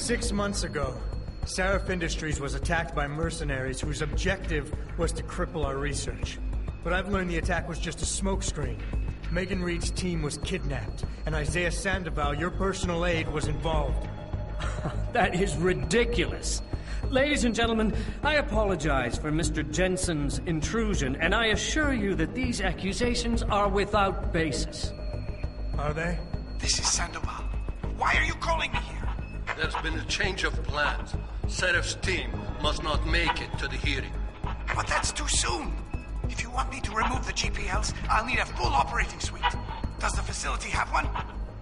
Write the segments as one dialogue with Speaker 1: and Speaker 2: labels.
Speaker 1: 6 months ago, Seraph Industries was attacked by mercenaries whose objective was to cripple our research. But I've learned the attack was just a smokescreen. Megan Reed's team was kidnapped, and Isaiah Sandoval, your personal aide, was involved.
Speaker 2: That is ridiculous. Ladies and gentlemen, I apologize for Mr. Jensen's intrusion, and I assure you that these accusations are without basis.
Speaker 1: Are they?
Speaker 3: This is Sandoval. Why are you calling me here?
Speaker 4: There's been a change of plans. Seraph's team must not make it to the hearing.
Speaker 3: But that's too soon. If you want me to remove the GPLs, I'll need a full operating suite. Does the facility have one?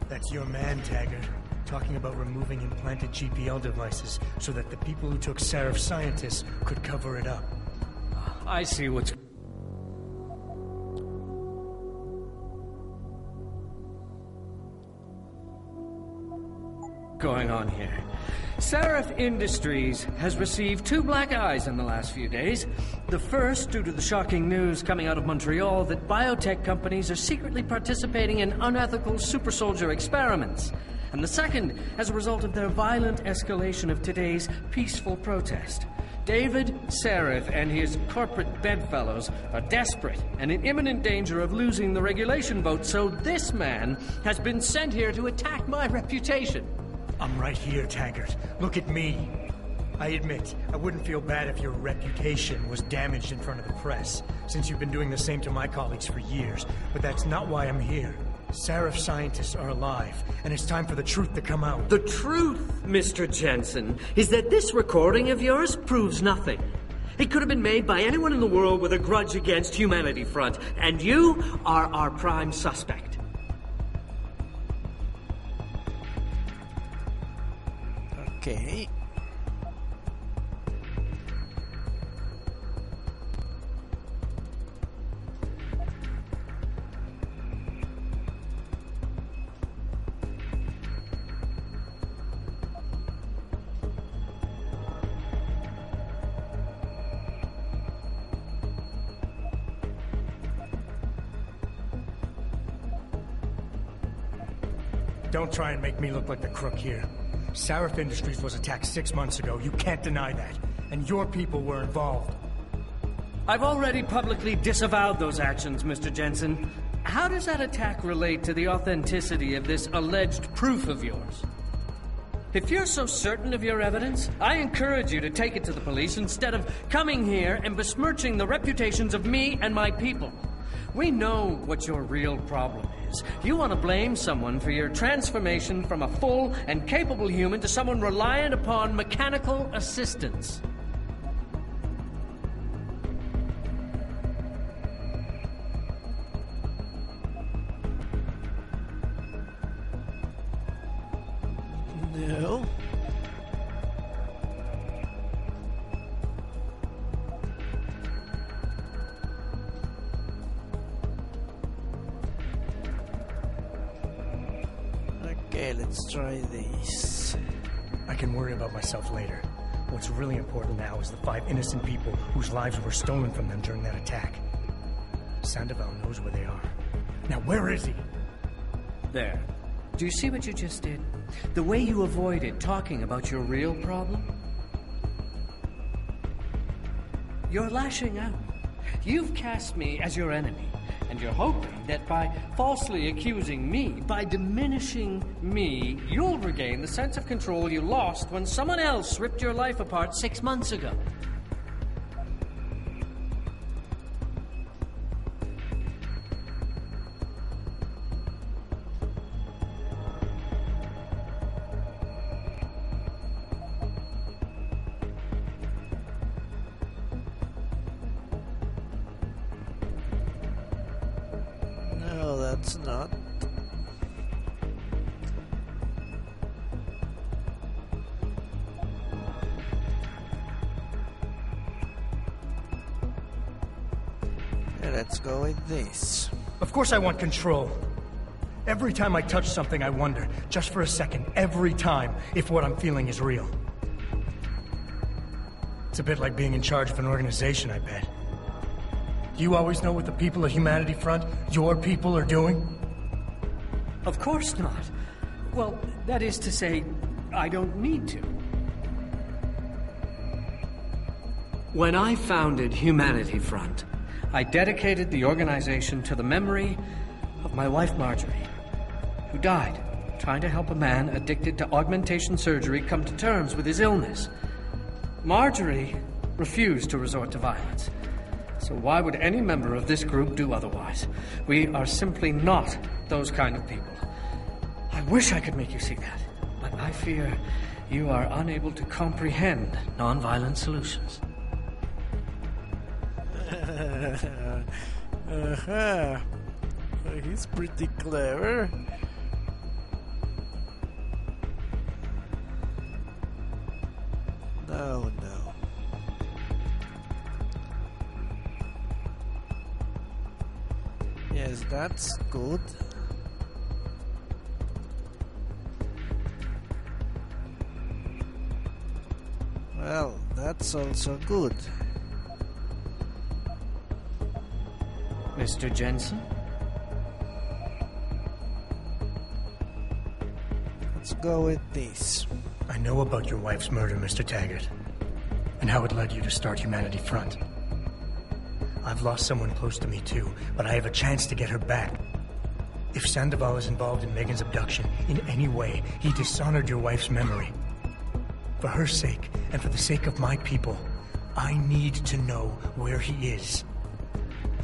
Speaker 1: That's your man, Taggart. Talking about removing implanted GPL devices so that the people who took Seraph scientists could cover it up.
Speaker 2: I see what's going on here. Seraph Industries has received 2 black eyes in the last few days. The first, due to the shocking news coming out of Montreal that biotech companies are secretly participating in unethical super soldier experiments. And the second, as a result of their violent escalation of today's peaceful protest. David Seraph and his corporate bedfellows are desperate and in imminent danger of losing the regulation vote, so this man has been sent here to attack my reputation.
Speaker 1: I'm right here, Taggart. Look at me. I admit, I wouldn't feel bad if your reputation was damaged in front of the press, since you've been doing the same to my colleagues for years, but that's not why I'm here. Seraph scientists are alive, and it's time for the truth to come out.
Speaker 2: The truth, Mr. Jensen, is that this recording of yours proves nothing. It could have been made by anyone in the world with a grudge against Humanity Front, and you are our prime suspect.
Speaker 5: Okay.
Speaker 1: Don't try and make me look like the crook here. Seraph Industries was attacked 6 months ago. You can't deny that. And your people were involved.
Speaker 2: I've already publicly disavowed those actions, Mr. Jensen. How does that attack relate to the authenticity of this alleged proof of yours? If you're so certain of your evidence, I encourage you to take it to the police instead of coming here and besmirching the reputations of me and my people. We know what your real problem is. You want to blame someone for your transformation from a full and capable human to someone reliant upon mechanical assistance.
Speaker 5: No. Okay, let's try this.
Speaker 1: I can worry about myself later. What's really important now is the 5 innocent people whose lives were stolen from them during that attack. Sandoval knows where they are. Now, where is he?
Speaker 2: There. Do you see what you just did? The way you avoided talking about your real problem? You're lashing out. You've cast me as your enemy, and you're hoping that by falsely accusing me, by diminishing me, you'll regain the sense of control you lost when someone else ripped your life apart 6 months ago.
Speaker 5: No, that's not. Okay, let's go with this.
Speaker 1: Of course I want control. Every time I touch something, I wonder, just for a second, every time, if what I'm feeling is real. It's a bit like being in charge of an organization, I bet. Do you always know what the people at Humanity Front, your people, are doing?
Speaker 2: Of course not. Well, that is to say, I don't need to. When I founded Humanity Front, I dedicated the organization to the memory of my wife Marjorie, who died trying to help a man addicted to augmentation surgery come to terms with his illness. Marjorie refused to resort to violence. So why would any member of this group do otherwise? We are simply not those kind of people. I wish I could make you see that, but I fear you are unable to comprehend nonviolent solutions.
Speaker 5: He's pretty clever. No. Yes, that's good. Well, that's also good.
Speaker 2: Mr. Jensen?
Speaker 5: Let's go with this.
Speaker 1: I know about your wife's murder, Mr. Taggart, and how it led you to start Humanity Front. I've lost someone close to me too, but I have a chance to get her back. If Sandoval is involved in Megan's abduction in any way, he dishonored your wife's memory. For her sake, and for the sake of my people, I need to know where he is.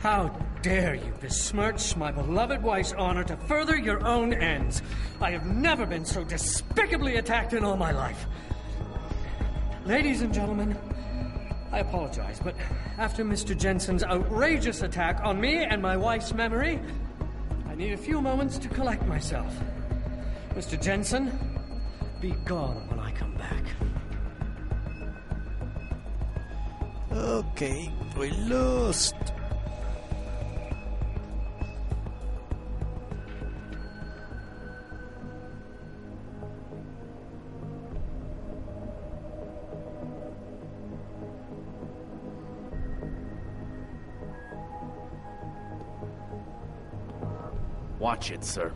Speaker 2: How dare you besmirch my beloved wife's honor to further your own ends? I have never been so despicably attacked in all my life. Ladies and gentlemen, I apologize, but after Mr. Jensen's outrageous attack on me and my wife's memory, I need a few moments to collect myself. Mr. Jensen, be gone when I come back.
Speaker 5: Okay, we lost.
Speaker 6: Watch it, sir.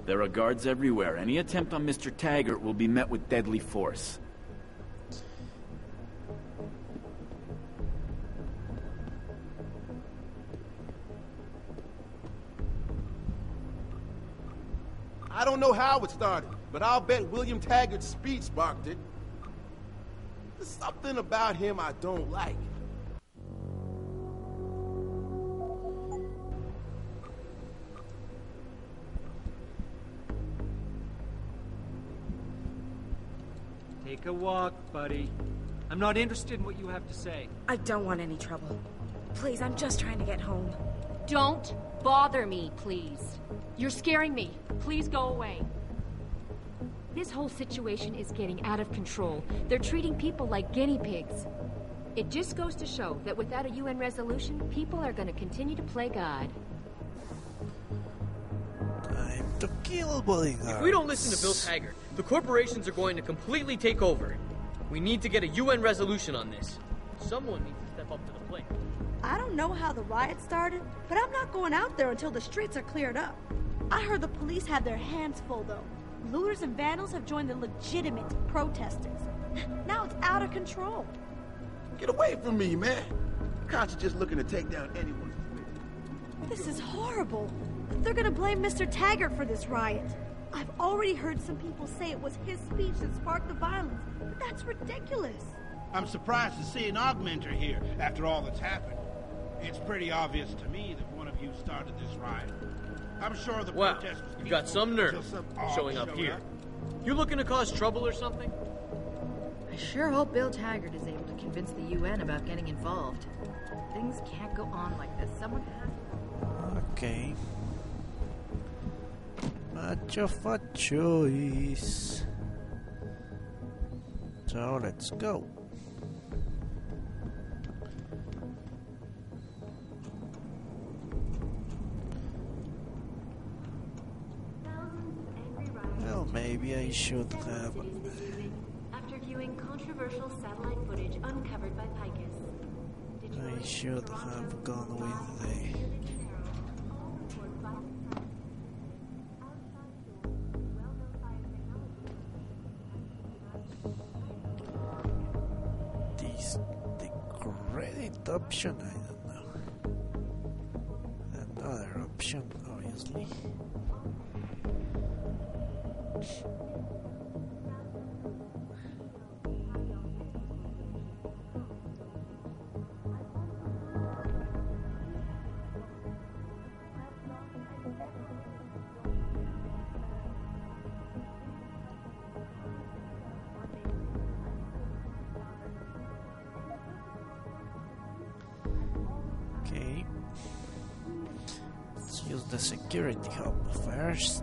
Speaker 6: There are guards everywhere. Any attempt on Mr. Taggart will be met with deadly force.
Speaker 7: I don't know how it started, but I'll bet William Taggart's speech sparked it. There's something about him I don't like.
Speaker 8: Take a walk, buddy. I'm not interested in what you have to say.
Speaker 9: I don't want any trouble. Please, I'm just trying to get home.
Speaker 10: Don't bother me, please. You're scaring me. Please go away. This whole situation is getting out of control. They're treating people like guinea pigs. It just goes to show that without a UN resolution, people are going to continue to play God.
Speaker 5: Time to kill bodyguards.
Speaker 8: If we don't listen to Bill Taggart, the corporations are going to completely take over. We need to get a UN resolution on this. Someone needs to step up to the plate.
Speaker 11: I don't know how the riot started, but I'm not going out there until the streets are cleared up. I heard the police have their hands full, though. Looters and vandals have joined the legitimate protesters. Now it's out of control.
Speaker 7: Get away from me, man. Cops are just looking to take down anyone.
Speaker 11: This is horrible. They're gonna blame Mr. Taggart for this riot. I've already heard some people say it was his speech that sparked the violence, but that's ridiculous.
Speaker 12: I'm surprised to see an augmenter here after all that's happened. It's pretty obvious to me that one of you started this riot. I'm sure the protest was
Speaker 8: you got some nerve showing up here. You looking to cause trouble or something?
Speaker 13: I sure hope Bill Taggart is able to convince the UN about getting involved. Things can't go on like this. Someone has...
Speaker 5: Okay. Much of a choice. So let's go. Well, maybe I should have.
Speaker 10: After viewing controversial satellite footage uncovered by Picus,
Speaker 5: I should have gone with the. credit option, I don't know. Another option, obviously. Okay, let's use the security hub first.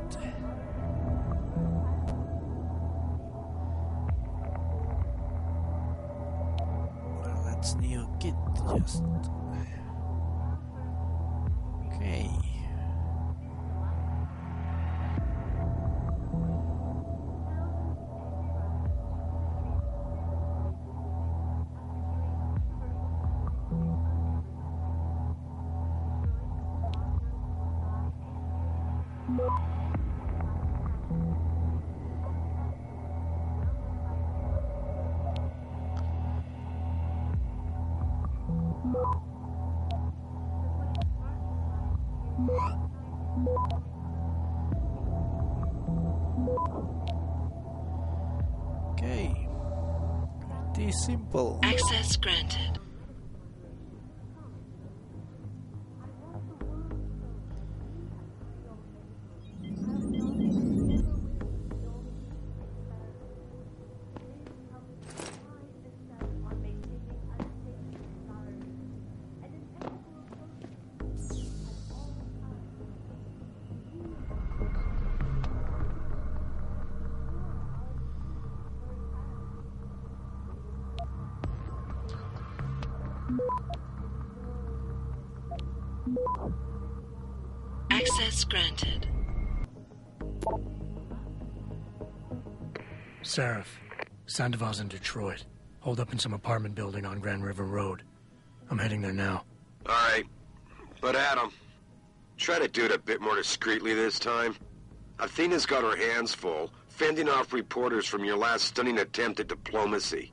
Speaker 5: Well, let's nuke it just. Okay. Okay, pretty simple.
Speaker 14: Access granted. Access granted.
Speaker 1: Seraph, Sandoval's in Detroit. Hold up in some apartment building on Grand River Road. I'm heading there now.
Speaker 15: All right. But Adam, try to do it a bit more discreetly this time. Athena's got her hands full, fending off reporters from your last stunning attempt at diplomacy.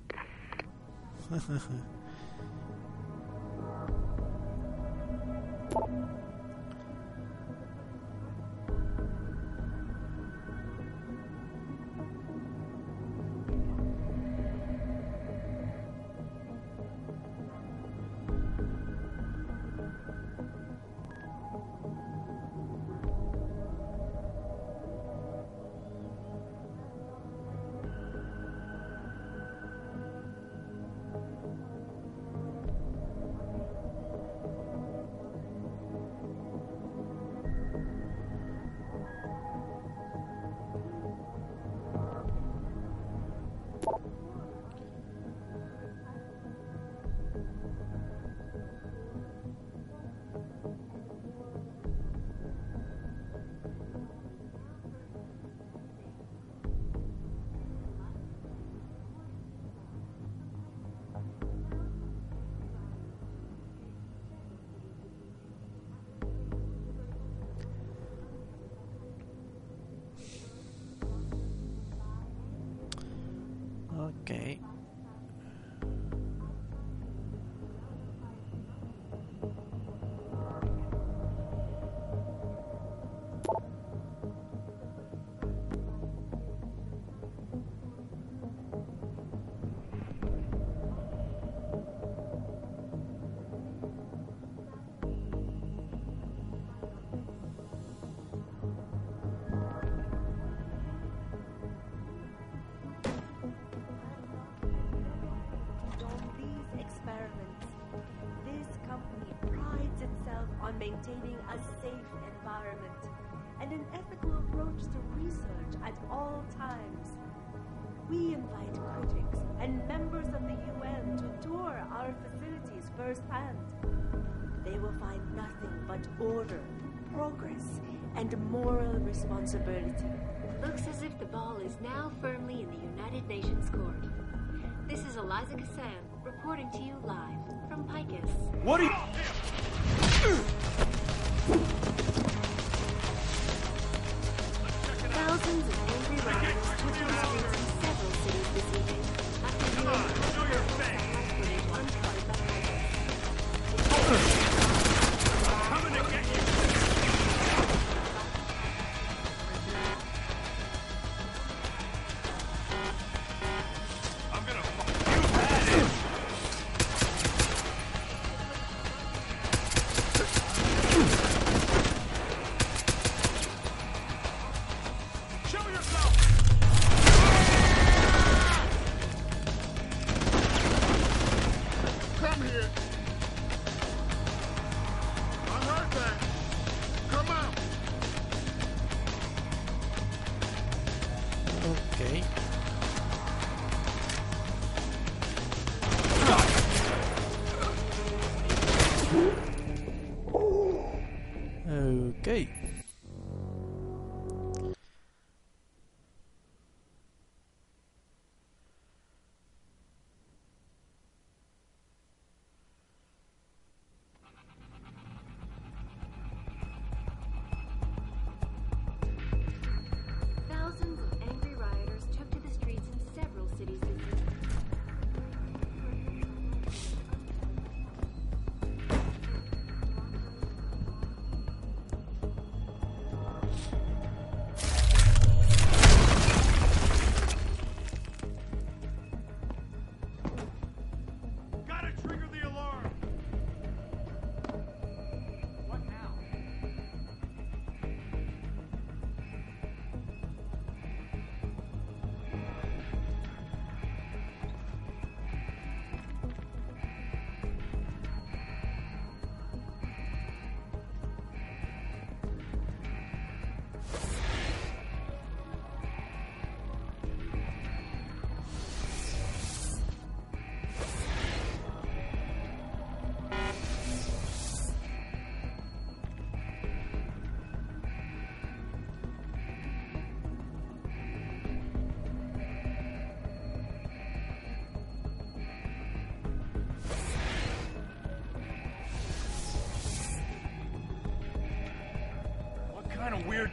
Speaker 5: Okay.
Speaker 16: Maintaining a safe environment and an ethical approach to research at all times. We invite critics and members of the UN to tour our facilities firsthand. They will find nothing but order, progress, and moral responsibility.
Speaker 10: Looks as if the ball is now firmly in the United Nations court. This is Eliza Kassan reporting to you live from Picus.
Speaker 17: What are you...
Speaker 16: Thousands of angry rioters took to the streets in several cities this evening after viewing controversial footage uncovered by Picus.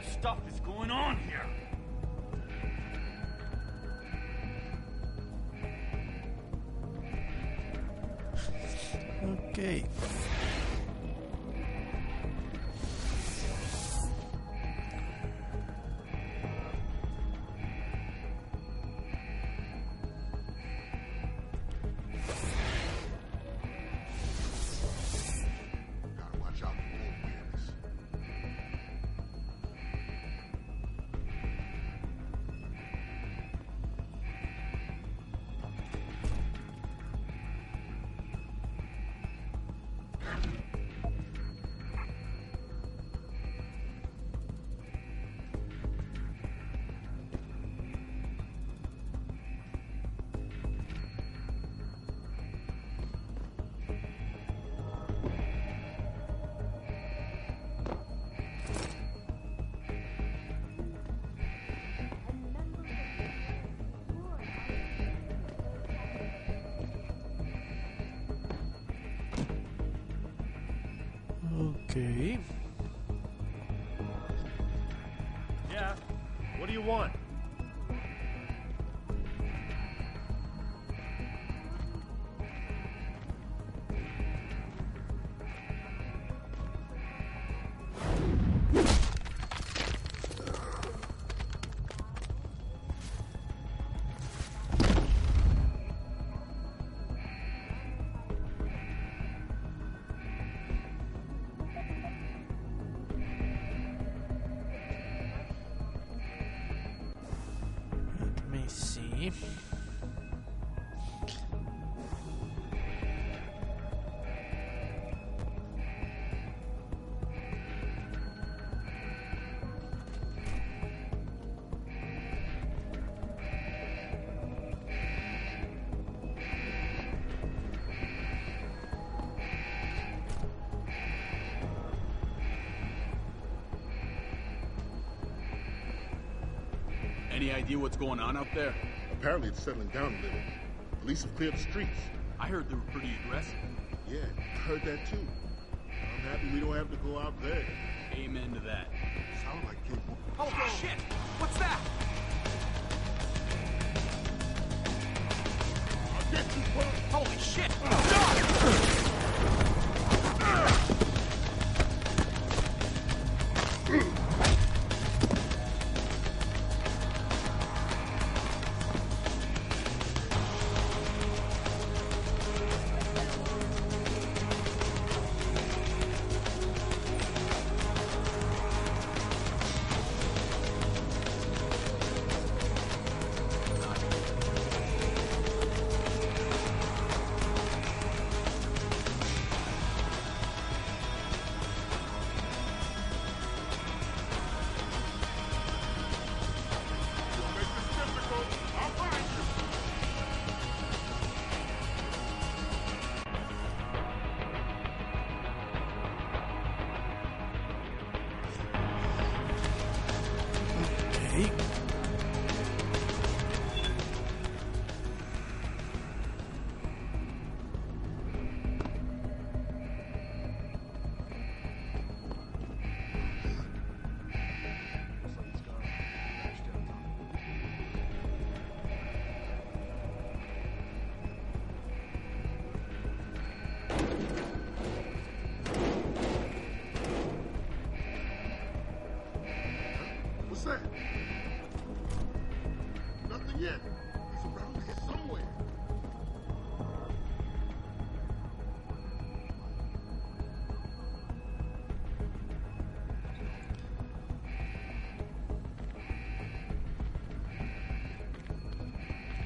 Speaker 6: stuff is going on here?
Speaker 5: Okay. Okay.
Speaker 17: Yeah. What do you want?
Speaker 5: See.
Speaker 6: Any idea what's going on out there?
Speaker 18: Apparently it's settling down a little. Police have cleared the streets.
Speaker 6: I heard they were pretty aggressive.
Speaker 18: Yeah, heard that too. I'm happy we don't have to go out there.
Speaker 6: Amen to that.
Speaker 18: Sound like people.
Speaker 3: Oh, shit! What's that?
Speaker 18: I'll get you, punk!
Speaker 3: Holy shit!
Speaker 18: What's that? Nothing yet. He's around here somewhere.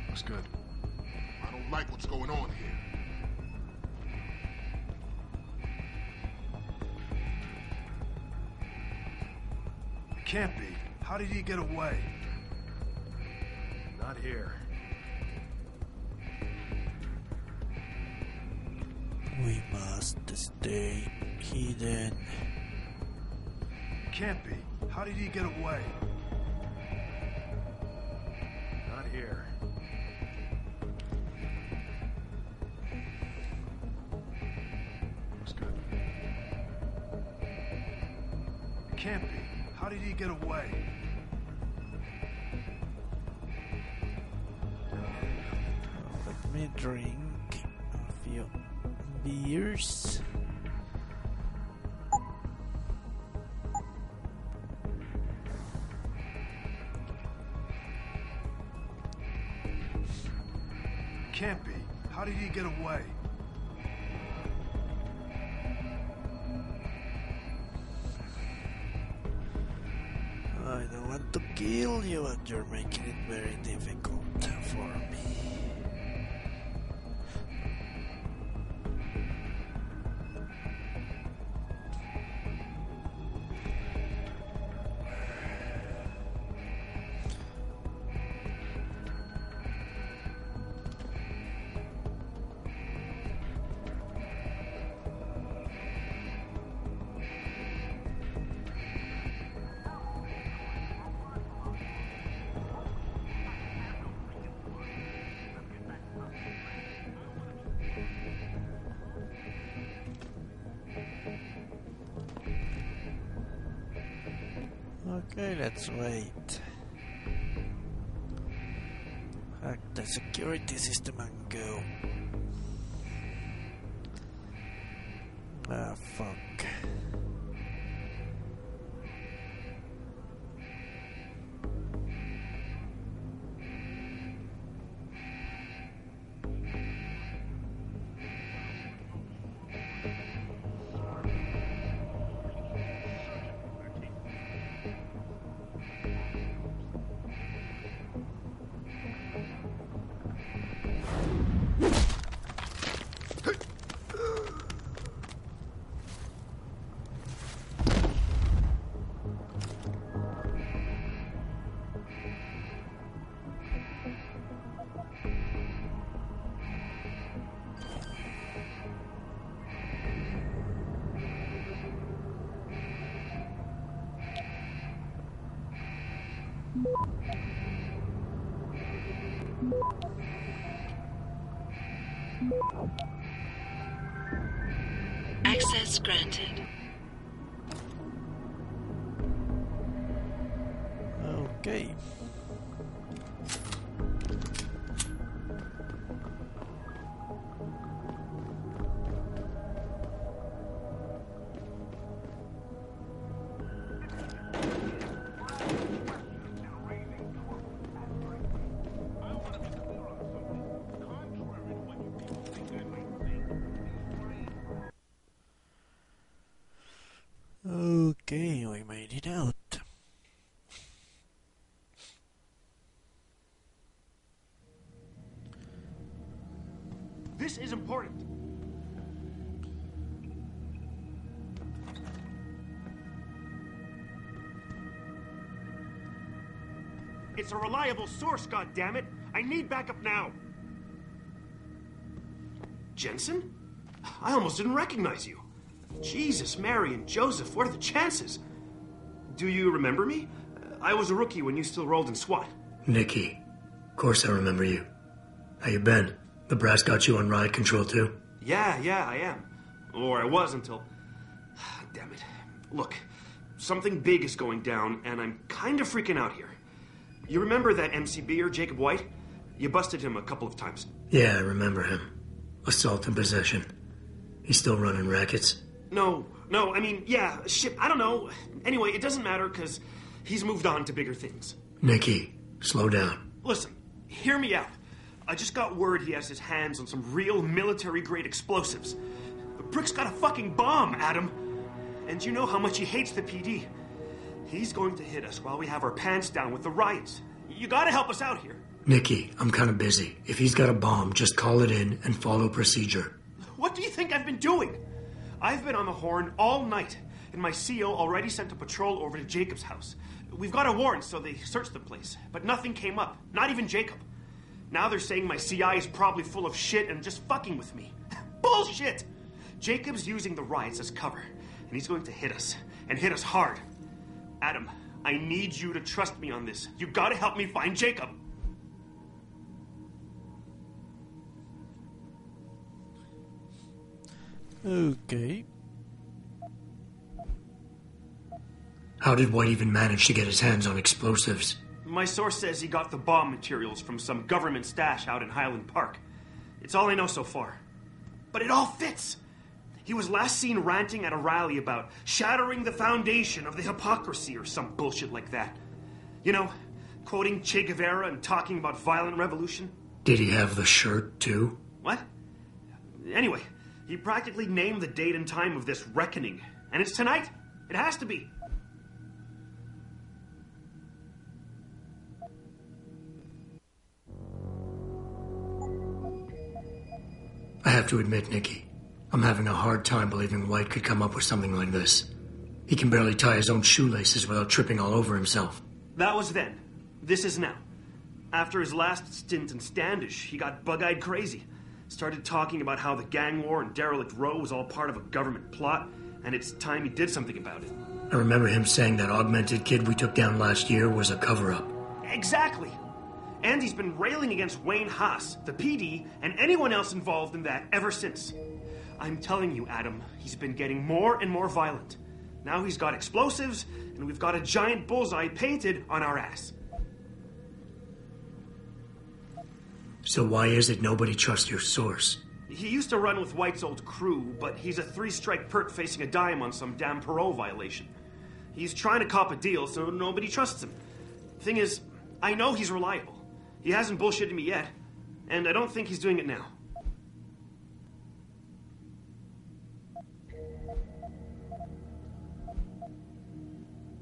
Speaker 17: What's good?
Speaker 18: I don't like what's going on here.
Speaker 17: Can't be. How did he get away? Not here.
Speaker 5: We must stay hidden.
Speaker 17: Can't be. How did he get away? Not here. What's good? Can't be. How did he get away?
Speaker 5: Let me drink a few beers.
Speaker 17: Can't be. How did he get away?
Speaker 5: I don't want to kill you, and you're making it very difficult for me. Okay, let's wait. Hack the security system and go. Ah, fuck.
Speaker 14: Access granted.
Speaker 5: Okay. Okay, we made it out.
Speaker 19: This is important. It's a reliable source, goddammit! I need backup now! Jensen? I almost didn't recognize you. Jesus, Mary, and Joseph, what are the chances? Do you remember me? I was a rookie when you still rolled in SWAT.
Speaker 1: Nikki, of course I remember you. How you been? The brass got you on riot control too?
Speaker 19: Yeah, I am. Or I was until... Damn it. Look, something big is going down, and I'm kind of freaking out here. You remember that MCBer, Jacob White? You busted him a couple of times.
Speaker 1: Yeah, I remember him. Assault and possession. He's still running rackets?
Speaker 19: No, I mean, yeah, shit, I don't know. Anyway, it doesn't matter, because he's moved on to bigger things.
Speaker 1: Nikki, slow down.
Speaker 19: Listen, hear me out. I just got word he has his hands on some real military-grade explosives. Brick's got a fucking bomb, Adam. And you know how much he hates the PD. He's going to hit us while we have our pants down with the riots. You gotta help us out here.
Speaker 1: Nikki, I'm kind of busy. If he's got a bomb, just call it in and follow procedure.
Speaker 19: What do you think I've been doing? I've been on the horn all night, and my CO already sent a patrol over to Jacob's house. We've got a warrant, so they searched the place, but nothing came up, not even Jacob. Now they're saying my CI is probably full of shit and just fucking with me. Bullshit! Jacob's using the riots as cover, and he's going to hit us, and hit us hard. Adam, I need you to trust me on this. You gotta help me find Jacob.
Speaker 5: Okay.
Speaker 1: How did White even manage to get his hands on explosives?
Speaker 19: My source says he got the bomb materials from some government stash out in Highland Park. It's all I know so far. But it all fits. He was last seen ranting at a rally about shattering the foundation of the hypocrisy or some bullshit like that. You know, quoting Che Guevara and talking about violent revolution.
Speaker 1: Did he have the shirt, too?
Speaker 19: What? Anyway, he practically named the date and time of this reckoning. And it's tonight. It has to be.
Speaker 1: I have to admit, Nikki, I'm having a hard time believing White could come up with something like this. He can barely tie his own shoelaces without tripping all over himself.
Speaker 19: That was then. This is now. After his last stint in Standish, he got bug-eyed crazy. Started talking about how the gang war in Derelict Row was all part of a government plot, and it's time he did something about it.
Speaker 1: I remember him saying that augmented kid we took down last year was a cover-up.
Speaker 19: Exactly. And he's been railing against Wayne Haas, the PD, and anyone else involved in that ever since. I'm telling you, Adam, he's been getting more and more violent. Now he's got explosives, and we've got a giant bullseye painted on our ass.
Speaker 1: So why is it nobody trusts your source?
Speaker 19: He used to run with White's old crew, but he's a 3-strike perk facing a dime on some damn parole violation. He's trying to cop a deal, so nobody trusts him. Thing is, I know he's reliable. He hasn't bullshitted me yet, and I don't think he's doing it now.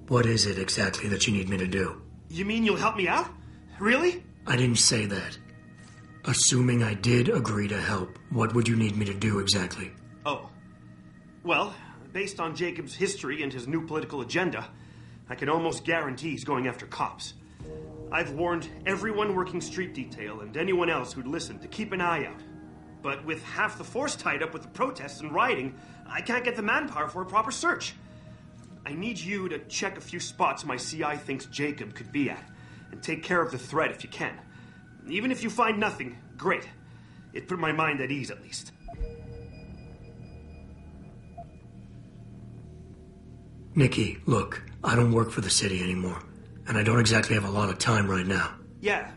Speaker 1: What is it exactly that you need me to do?
Speaker 19: You mean you'll help me out? Really?
Speaker 1: I didn't say that. Assuming I did agree to help, what would you need me to do exactly?
Speaker 19: Oh. Well, based on Jacob's history and his new political agenda, I can almost guarantee he's going after cops. I've warned everyone working street detail and anyone else who'd listen to keep an eye out. But with half the force tied up with the protests and rioting, I can't get the manpower for a proper search. I need you to check a few spots my CI thinks Jacob could be at, and take care of the threat if you can. Even if you find nothing, great. It put my mind at ease, at least.
Speaker 1: Nikki, look, I don't work for the city anymore, and I don't exactly have a lot of time right now.
Speaker 19: Yeah.